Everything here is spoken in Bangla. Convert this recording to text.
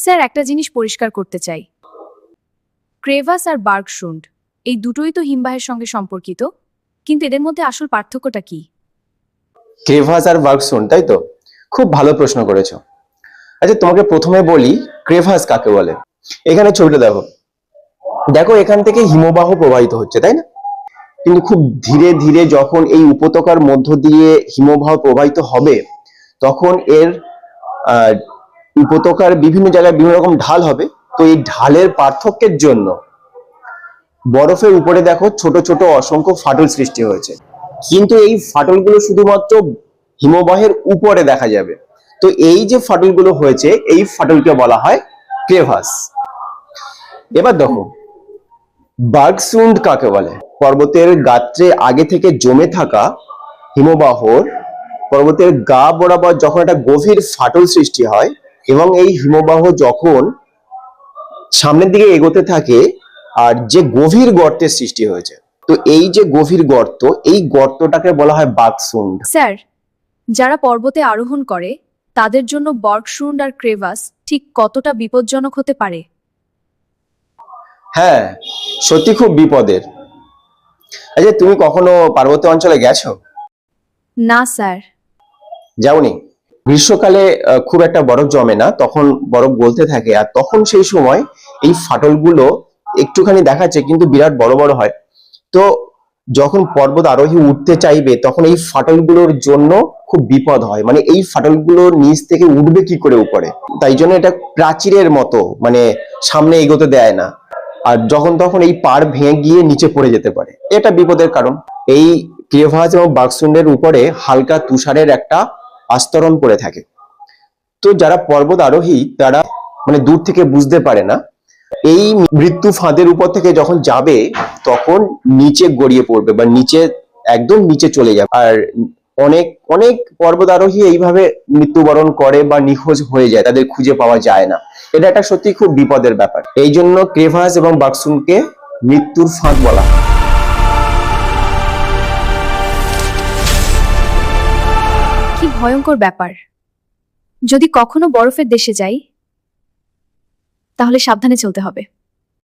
স্যার, একটা জিনিস পরিষ্কার করতে চাই। ক্রেভাস আর বার্গশুন্ড এই দুটোই তো হিমবাহের সঙ্গে সম্পর্কিত, কিন্তু এদের মধ্যে আসল পার্থক্যটা কি? ক্রেভাস আর বার্গসুন্ড, তাই তো? খুব ভালো প্রশ্ন করেছো। আচ্ছা, তোমাকে প্রথমে বলি ক্রেভাস কাকে বলে। এখানে ছবিটা দেখো, দেখো এখান থেকে হিমবাহ প্রবাহিত হচ্ছে, তাই না? কিন্তু খুব ধীরে ধীরে যখন এই উপত্যকার মধ্য দিয়ে হিমবাহ প্রবাহিত হবে, তখন এর আহ উপত্যকার বিভিন্ন জায়গায় বিভিন্ন রকম ঢাল হবে। তো এই ঢালের পার্থক্যের জন্য বরফের উপরে দেখো ছোট ছোট অসংখ্য ফাটল সৃষ্টি হয়েছে। কিন্তু এই ফাটলগুলো শুধুমাত্র হিমবাহের উপরে দেখা যাবে। তো এই যে ফাটলগুলো হয়েছে, এই ফাটলকে বলা হয় ক্রেভাস। এবার দেখো বার্গসুন্ড কাকে বলে। পর্বতের গাত্রে আগে থেকে জমে থাকা হিমবাহর পর্বতের গা বরাবর যখন একটা গভীর ফাটল সৃষ্টি হয়, এবং এই হিমবাহ যখন সামনের দিকে এগোতে থাকে, আর যে গভীর গর্তের সৃষ্টি হয়েছে, তো এই যে গভীর গর্ত, এই গর্তটাকে বলা হয় বার্গসুন্ড। স্যার, যারা পর্বতে আরোহণ করে তাদের জন্য বার্গশুন্ড আর ক্রেভাস ঠিক কতটা বিপজ্জনক হতে পারে? হ্যাঁ, সত্যি খুব বিপদের। আচ্ছা, তুমি কখনো পার্বত্য অঞ্চলে গেছো? না স্যার। যাওনি? গ্রীষ্মকালে খুব একটা বরফ জমে না, তখন বরফ গলতে থাকে, আর তখন সেই সময় এই ফাটলগুলো একটুখানি দেখাচ্ছে কিন্তু বিরাট বড় বড় হয়। তো যখন পর্বত আরোহী উঠতে চাইবে, তখন এই ফাটলগুলোর জন্য খুব বিপদ হয়। মানে এই ফাটলগুলো নিচ থেকে উঠবে কি করে উপরে, তাই জন্য এটা প্রাচীরের মতো, মানে সামনে এগোতে দেয় না। আর যখন তখন এই পাড় ভেঙে গিয়ে নিচে পড়ে যেতে পারে, এটা বিপদের কারণ। এই ক্রেভাস এবং বার্গসুন্ডের উপরে হালকা তুষারের একটা আস্তরণ পড়ে থাকে। তো যারা পর্বত আরোহী তারা মানে দূর থেকে বুঝতে পারে না। এই মৃত্যু ফাঁদের উপর থেকে যখন যাবে, তখন নিচে গড়িয়ে পড়বে বা নিচে একদম নিচে চলে যাবে। আর অনেক অনেক পর্বত আরোহী এইভাবে মৃত্যুবরণ করে বা নিখোঁজ হয়ে যায়, তাদের খুঁজে পাওয়া যায় না। এটা একটা সত্যি খুব বিপদের ব্যাপার। এই জন্য ক্রেভাস এবং বার্গসুন্ডকে মৃত্যুর ফাঁদ বলা হয়। কি ভয়ঙ্কর ব্যাপার! যদি কখনো বরফের দেশে যাই তাহলে সাবধানে চলতে হবে।